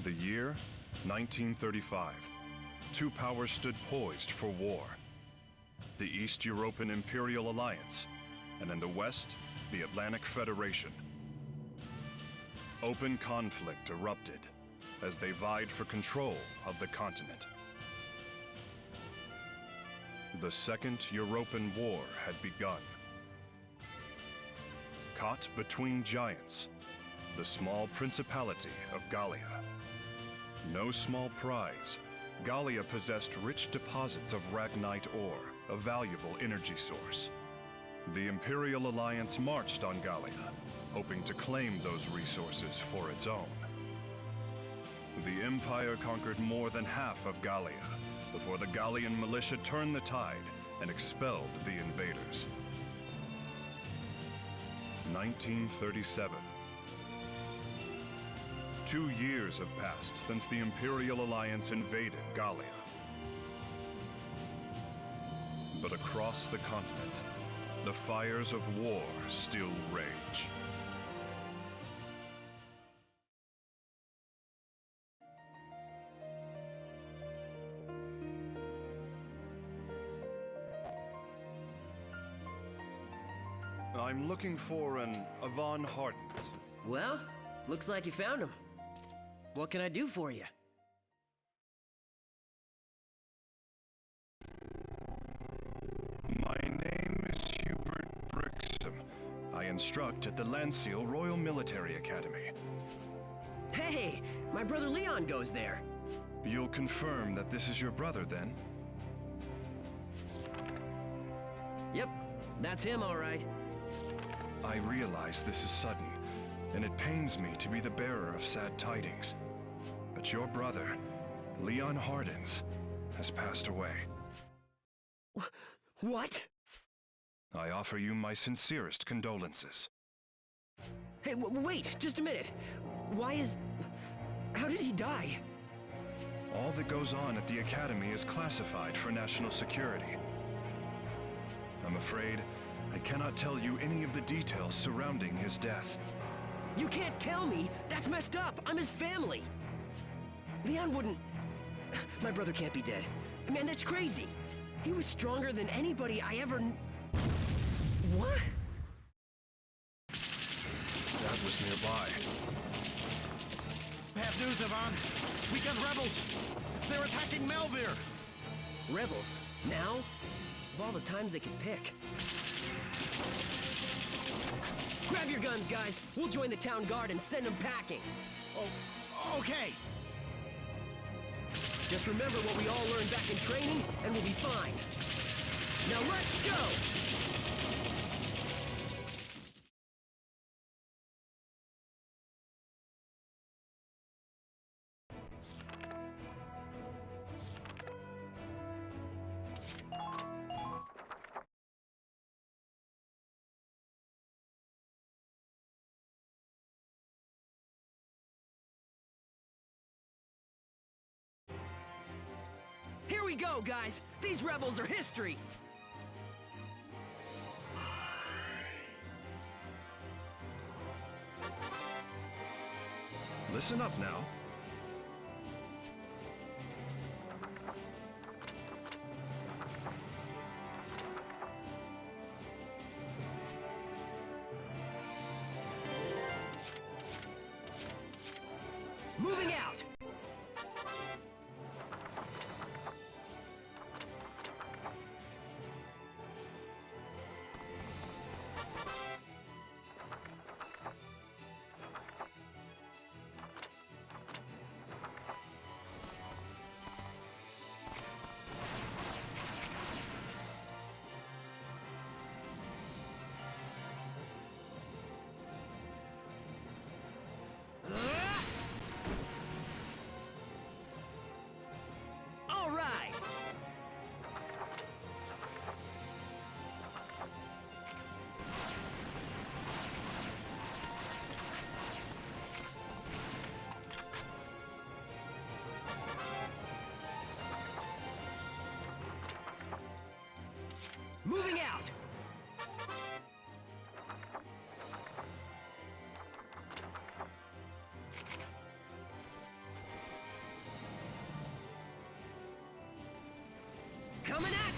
The year, 1935. Two powers stood poised for war. The East European Imperial Alliance, and in the West, the Atlantic Federation. Open conflict erupted as they vied for control of the continent. The Second European War had begun. Caught between giants, the small principality of Gallia. No small prize, Gallia possessed rich deposits of ragnite ore, a valuable energy source. The Imperial Alliance marched on Gallia, hoping to claim those resources for its own. The Empire conquered more than half of Gallia before the Gallian militia turned the tide and expelled the invaders. 1937. 2 years have passed since the Imperial Alliance invaded Gallia. But across the continent, the fires of war still rage. I'm looking for an Von Hardens. Well, looks like you found him. What can I do for you? My name is Hubert Brixham. I instruct at the Landseal Royal Military Academy. Hey, my brother Leon goes there. You'll confirm that this is your brother, then? Yep, that's him, all right. I realize this is sudden, and it pains me to be the bearer of sad tidings. But your brother, Leon Hardens, has passed away. What? I offer you my sincerest condolences. Hey, wait, just a minute. How did he die? All that goes on at the Academy is classified for national security. I'm afraid I cannot tell you any of the details surrounding his death. You can't tell me! That's messed up! I'm his family! Leon wouldn't... My brother can't be dead. Man, that's crazy! He was stronger than anybody I ever... What? That was nearby. Bad news, Yvonne. We got rebels. They're attacking Melvir. Rebels? Now? Of all the times they could pick. Grab your guns, guys. We'll join the town guard and send them packing. Oh, okay. Just remember what we all learned back in training, and we'll be fine. Now let's go! Here we go, guys! These rebels are history! Listen up now. Moving out!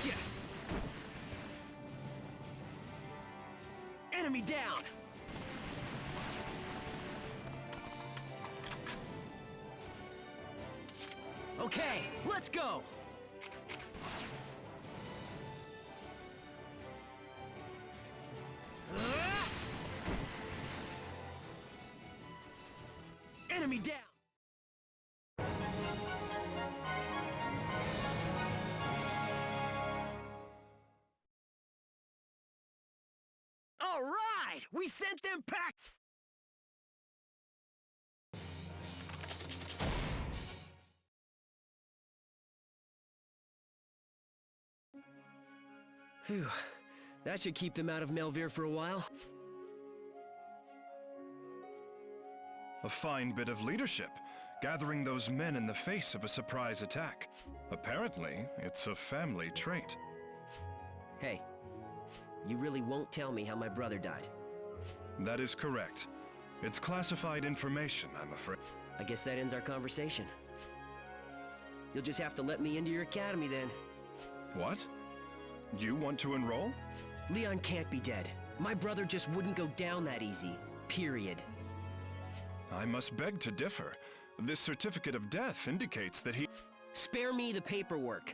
Gotcha! Enemy down! Okay, let's go! Enemy down! All right! We sent them back! Phew. That should keep them out of Melvir for a while. A fine bit of leadership, gathering those men in the face of a surprise attack. Apparently, it's a family trait. Hey, you really won't tell me how my brother died. That is correct. It's classified information, I'm afraid. I guess that ends our conversation. You'll just have to let me into your academy then. What? You want to enroll? Leon can't be dead. My brother just wouldn't go down that easy. Period. I must beg to differ. This certificate of death indicates that he... Spare me the paperwork.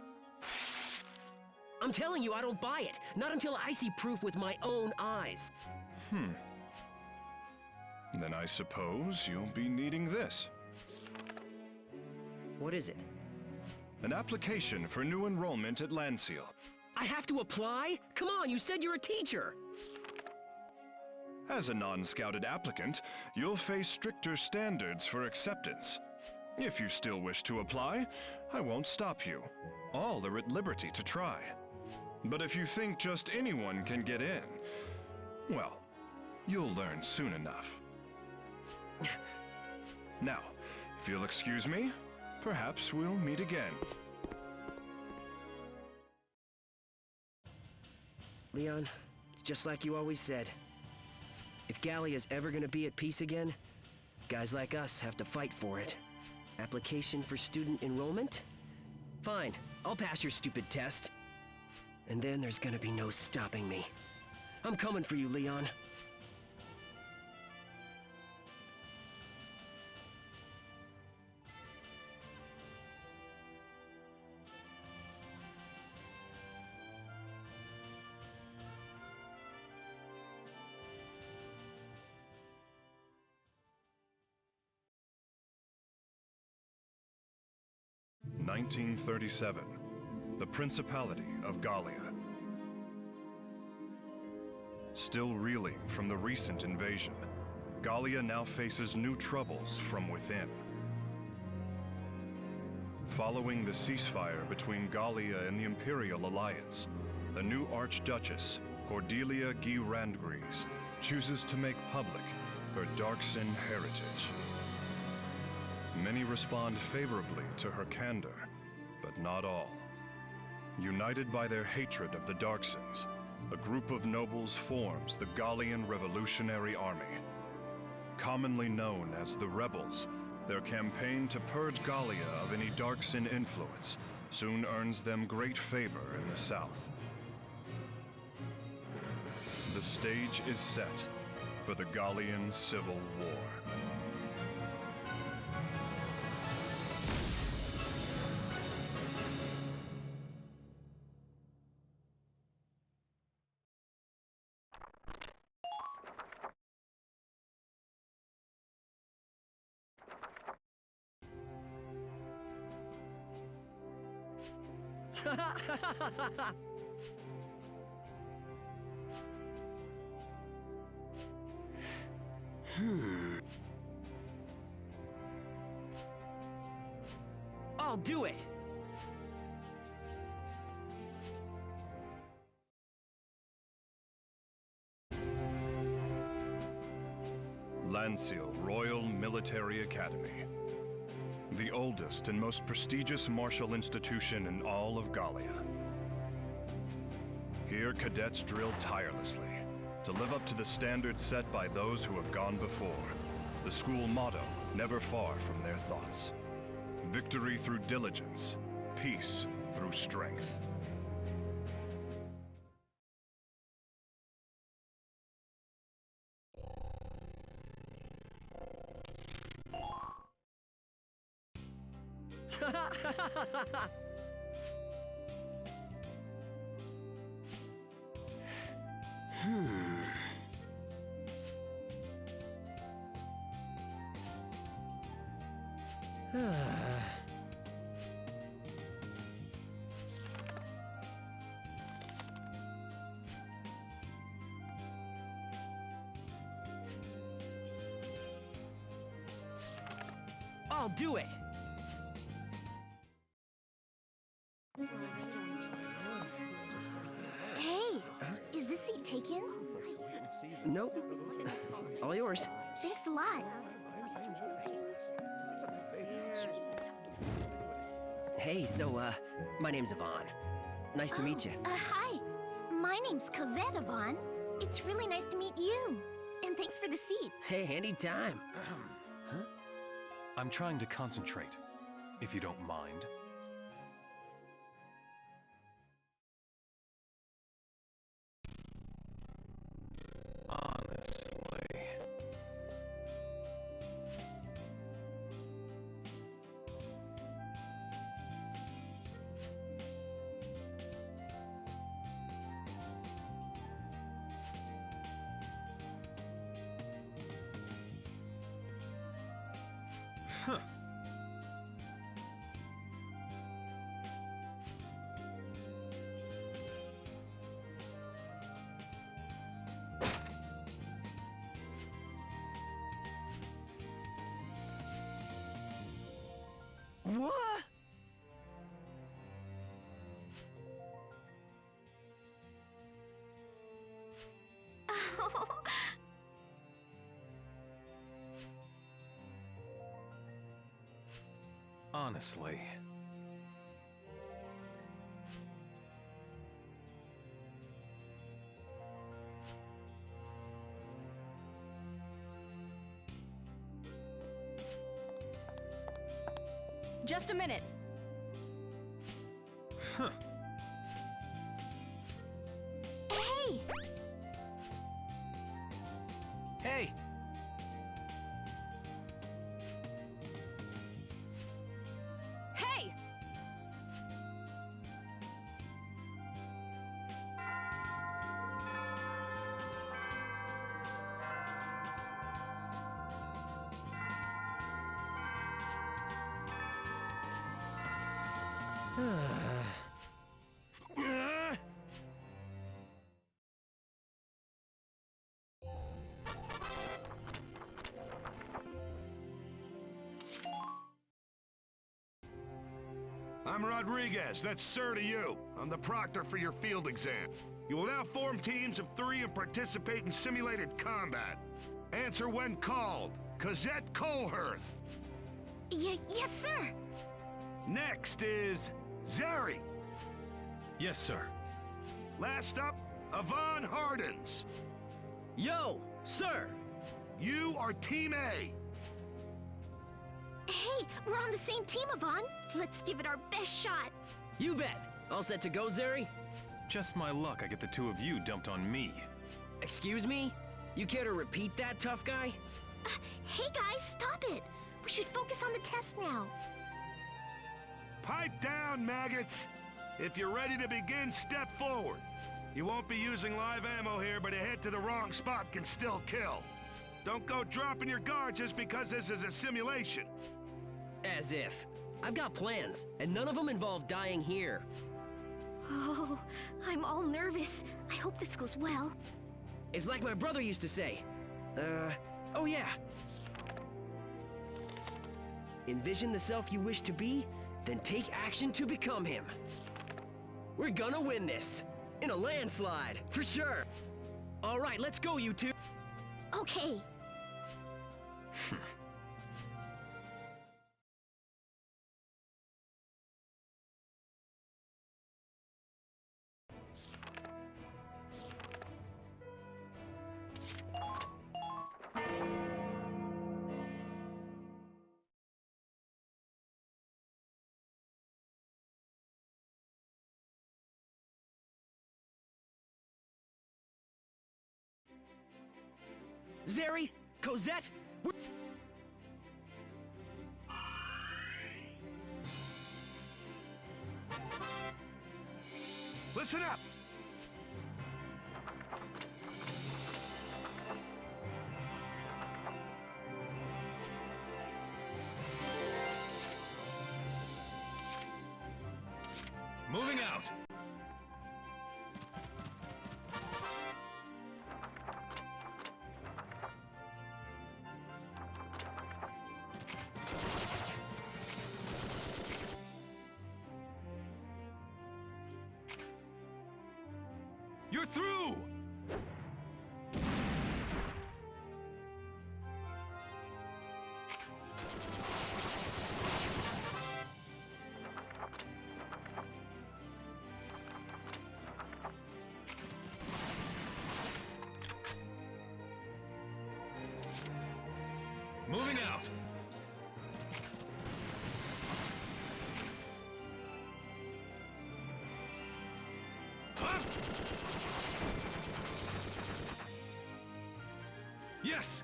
I'm telling you, I don't buy it. Not until I see proof with my own eyes. Then I suppose you'll be needing this. What is it? An application for new enrollment at Landseal. I have to apply? Come on, you said you're a teacher! As a non-scouted applicant, you'll face stricter standards for acceptance. If you still wish to apply, I won't stop you. All are at liberty to try. But if you think just anyone can get in, well, you'll learn soon enough. Now, if you'll excuse me, perhaps we'll meet again. Leon, it's just like you always said. If Gallia's ever gonna be at peace again, guys like us have to fight for it. Application for student enrollment? Fine, I'll pass your stupid test. And then there's gonna be no stopping me. I'm coming for you, Leon. In 1937, the Principality of Gallia. Still reeling from the recent invasion, Gallia now faces new troubles from within. Following the ceasefire between Gallia and the Imperial Alliance, the new Archduchess, Cordelia Guy Randgries, chooses to make public her Darkson heritage. Many respond favorably to her candor, but not all. United by their hatred of the Darksons, a group of nobles forms the Gallian Revolutionary Army. Commonly known as the Rebels, their campaign to purge Gallia of any Darkson influence soon earns them great favor in the south. The stage is set for the Gallian Civil War. I'll do it! Landseal Royal Military Academy. The oldest and most prestigious martial institution in all of Gallia. Here, cadets drill tirelessly to live up to the standards set by those who have gone before. The school motto, never far from their thoughts. Victory through diligence, peace through strength. I'll do it! Hey, is this seat taken? Nope. All yours. Thanks a lot. Hey, so, my name's Yvonne. Nice to meet you. Hi. My name's Cosette Yvonne. It's really nice to meet you. And thanks for the seat. Hey, anytime. I'm trying to concentrate, if you don't mind. Honestly. Huh. What? Honestly. Just a minute. Huh. Hey! Hey! Hey! I'm Rodriguez, that's Sir to you. I'm the proctor for your field exam. You will now form teams of 3 and participate in simulated combat. Answer when called. Cosette Colehurth. Yes, sir. Next is Zeri. Yes, sir. Last up, Yvonne Hardens. Yo, sir! You are Team A. Hey, we're on the same team, Yvonne. Let's give it our best shot. You bet! All set to go, Zeri? Just my luck I get the two of you dumped on me. Excuse me? You care to repeat that, tough guy? Hey guys, stop it. We should focus on the test now. Pipe down, maggots. If you're ready to begin, step forward. You won't be using live ammo here, but a hit to the wrong spot can still kill. Don't go dropping your guard just because this is a simulation. As if. I've got plans, and none of them involve dying here. Oh, I'm all nervous. I hope this goes well. It's like my brother used to say. Oh yeah. Envision the self you wish to be, then take action to become him. We're gonna win this. In a landslide, for sure. All right, let's go, you two. Okay. Zeri, Cosette, Listen up! Moving out. You're through! Moving out. Huh? Yes!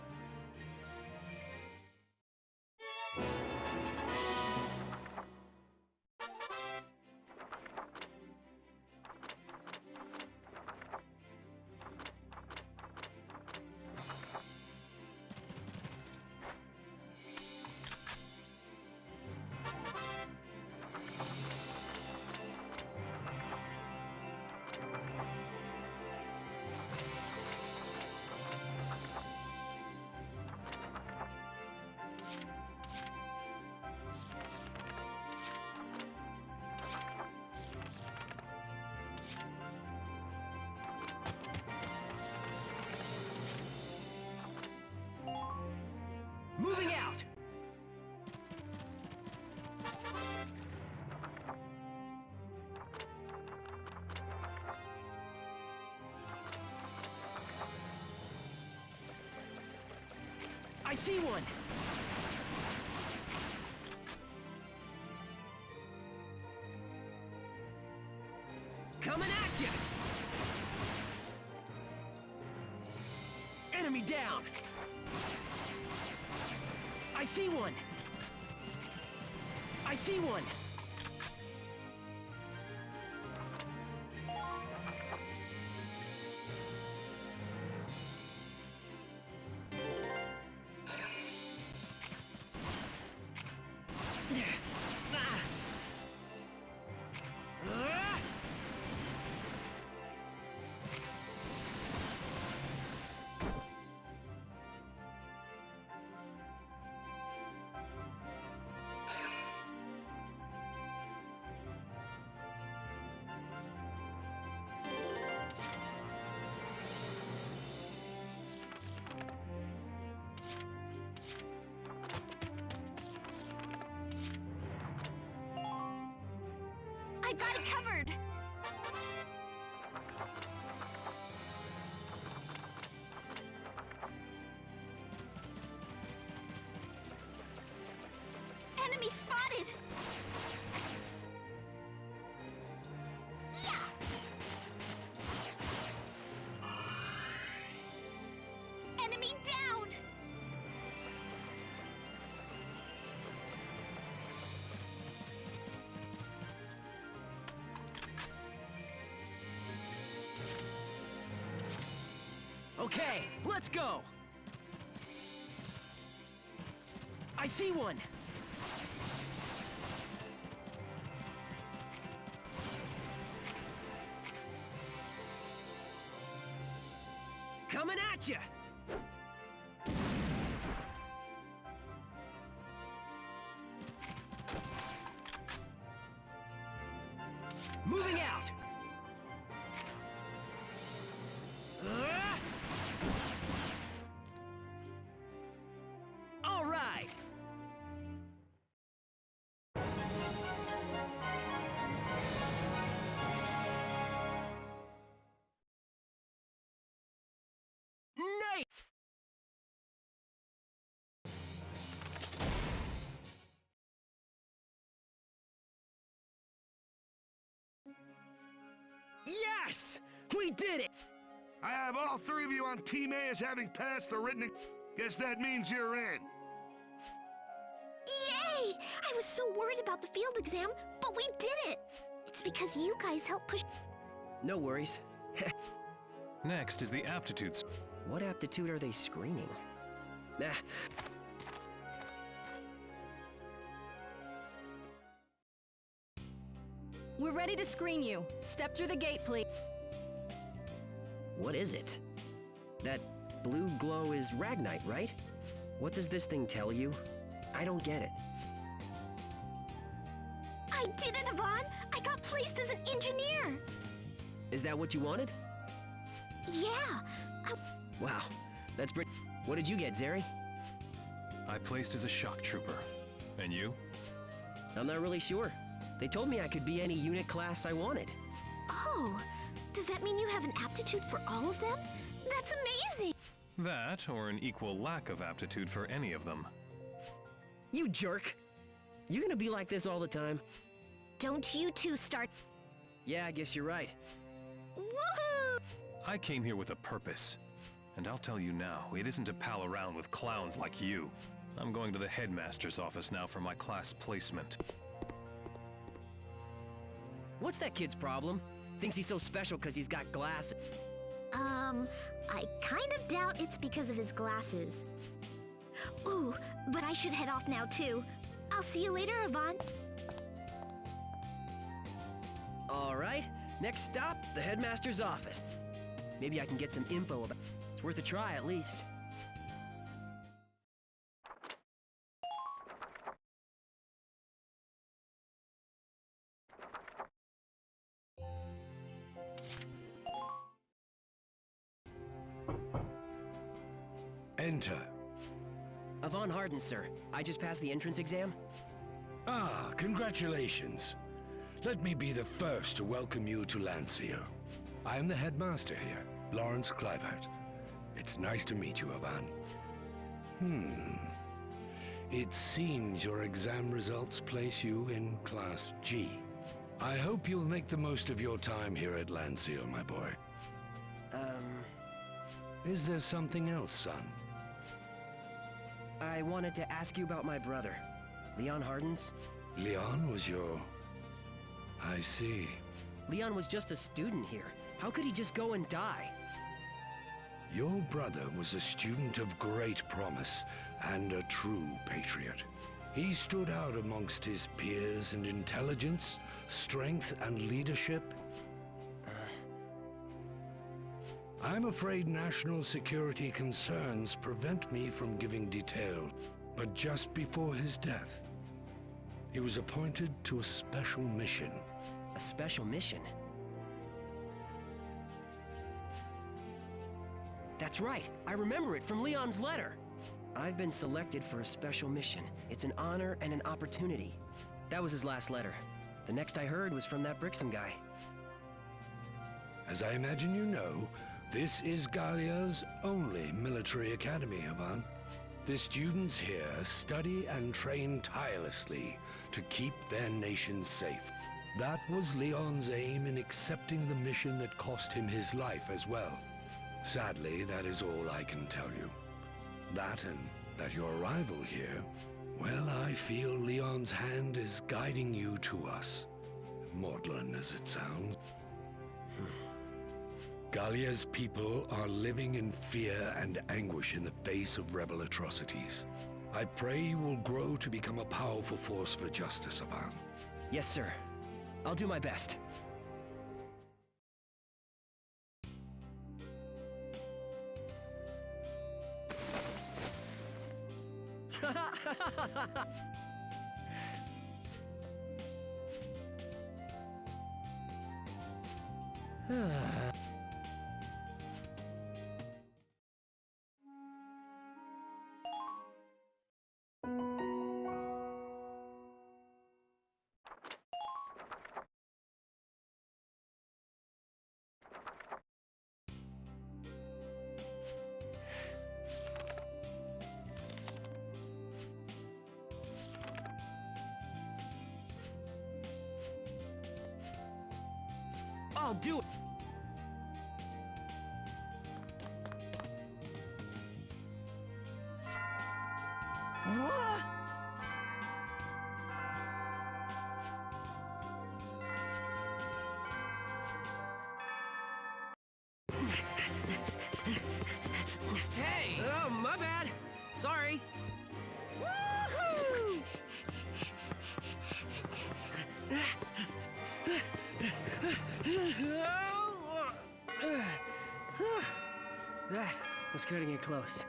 Moving out! I see one! Coming at you! Enemy down! I see one! I see one! I got it covered! Enemy spotted! Yeah! Enemy down! Okay, let's go! I see one! Coming at you! Moving out! All right! Nice! Yes! We did it! I have all three of you on Team A as having passed the written... Guess that means you're in. Yay! I was so worried about the field exam, but we did it! It's because you guys helped push... No worries. Next is the aptitudes. What aptitude are they screening? Nah. We're ready to screen you. Step through the gate, please. What is it? That blue glow is Ragnite, right? What does this thing tell you? I don't get it. I did it, Yvonne! I got placed as an engineer! Is that what you wanted? Yeah! Wow, that's pretty. What did you get, Zeri? I placed as a shock trooper. And you? I'm not really sure. They told me I could be any unit class I wanted. Oh, does that mean you have an aptitude for all of them? That's amazing! That, or an equal lack of aptitude for any of them. You jerk! You gonna be like this all the time? Don't you two start... Yeah, I guess you're right. Woohoo! I came here with a purpose. And I'll tell you now, it isn't to pal around with clowns like you. I'm going to the headmaster's office now for my class placement. What's that kid's problem? Thinks he's so special because he's got glasses. I kind of doubt it's because of his glasses. Ooh, but I should head off now too. I'll see you later, Yvonne. All right, next stop, the headmaster's office. Maybe I can get some info about... It's worth a try, at least. Enter. Yvonne Harden, sir. I just passed the entrance exam. Ah, congratulations. Let me be the first to welcome you to Lancia. I am the headmaster here, Lawrence Clivert. It's nice to meet you, Yvonne. It seems your exam results place you in Class G. I hope you'll make the most of your time here at Lancia, my boy. Is there something else, son? I wanted to ask you about my brother, Leon Hardens. Leon was your... I see. Leon was just a student here. How could he just go and die? Your brother was a student of great promise and a true patriot. He stood out amongst his peers in intelligence, strength, and leadership. I'm afraid national security concerns prevent me from giving detail, but just before his death, he was appointed to a special mission. A special mission? That's right. I remember it from Leon's letter. I've been selected for a special mission. It's an honor and an opportunity. That was his last letter. The next I heard was from that Brixham guy. As I imagine you know, this is Gallia's only military academy, Yvonne. The students here study and train tirelessly to keep their nation safe. That was Leon's aim in accepting the mission that cost him his life as well. Sadly, that is all I can tell you. That and that your arrival here, well, I feel Leon's hand is guiding you to us. Maudlin as it sounds. Gallia's people are living in fear and anguish in the face of rebel atrocities. I pray you will grow to become a powerful force for justice, Yvonne. Yes, sir. I'll do my best. I'll do it! What? Sorry. Woohoo! That was cutting it close.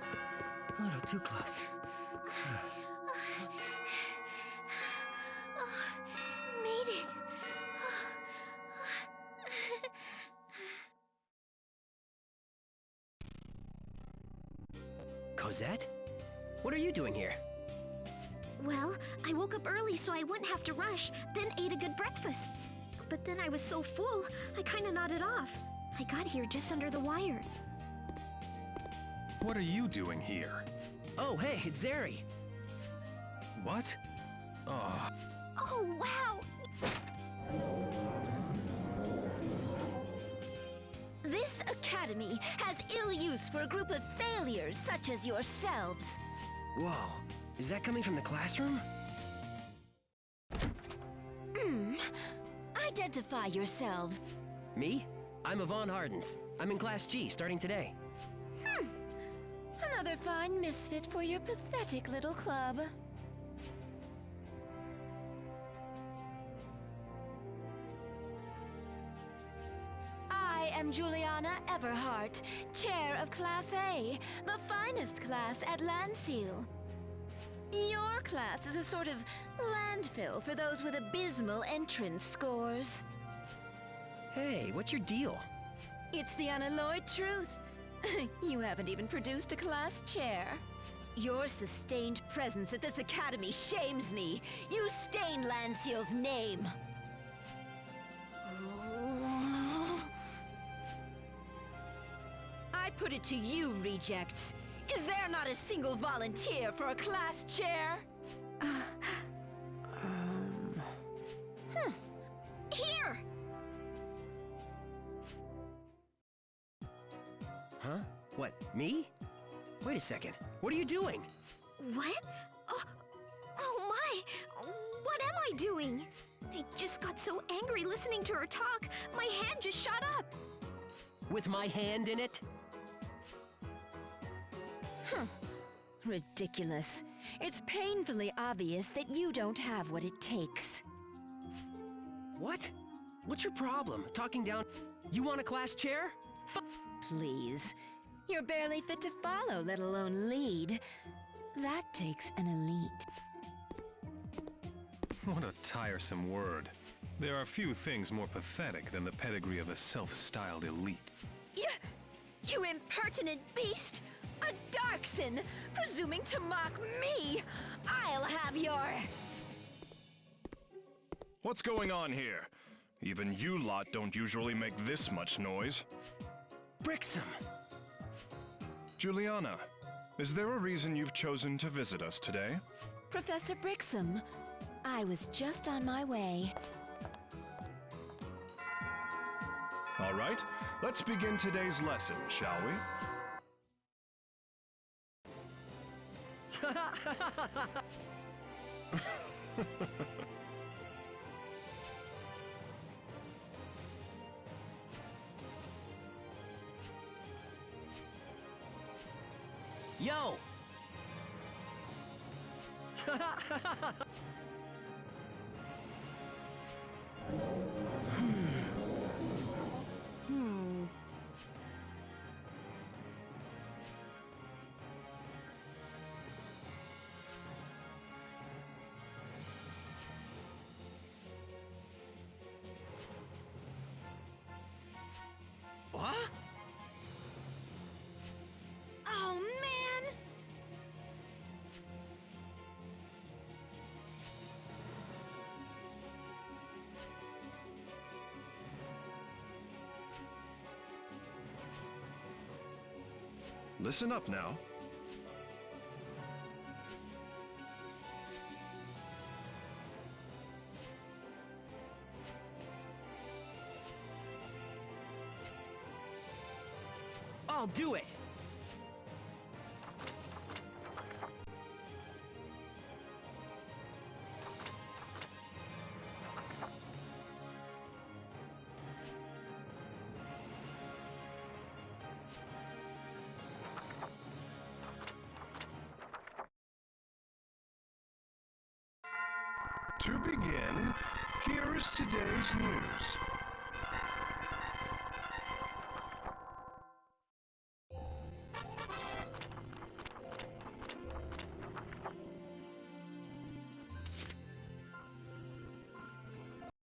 A little too close. Made it. Cosette? What are you doing here? Well, I woke up early so I wouldn't have to rush, then ate a good breakfast. But then I was so full, I kinda nodded off. I got here just under the wire. What are you doing here? Oh, hey, it's Zeri. What? Oh, Oh, wow! This academy has ill use for a group of failures such as yourselves. Whoa, is that coming from the classroom? Identify yourselves. Me? I'm Yvonne Hardens. I'm in Class G, starting today. Another fine misfit for your pathetic little club. I am Juliana Everhart, chair of Class A, the finest class at Landseal. Your class is a sort of landfill for those with abysmal entrance scores. Hey, what's your deal? It's the unalloyed truth. You haven't even produced a class chair. Your sustained presence at this academy shames me. You stain Landseal's name. I put it to you, rejects. Is there not a single volunteer for a class chair? Here! Huh? What, me? Wait a second. What are you doing? What? Oh my! What am I doing? I just got so angry listening to her talk, my hand just shot up. With my hand in it? Ridiculous. It's painfully obvious that you don't have what it takes. What? What's your problem? Talking down... You want a class chair? Please. You're barely fit to follow, let alone lead. That takes an elite. what a tiresome word. There are few things more pathetic than the pedigree of a self-styled elite. You impertinent beast! A Darkson! Presuming to mock me! I'll have your... What's going on here? Even you lot don't usually make this much noise. Brixham! Juliana, is there a reason you've chosen to visit us today? Professor Brixham, I was just on my way. All right, let's begin today's lesson, shall we? Yo! What? Oh, man! Listen up now. I'll do it! To begin, here is today's news.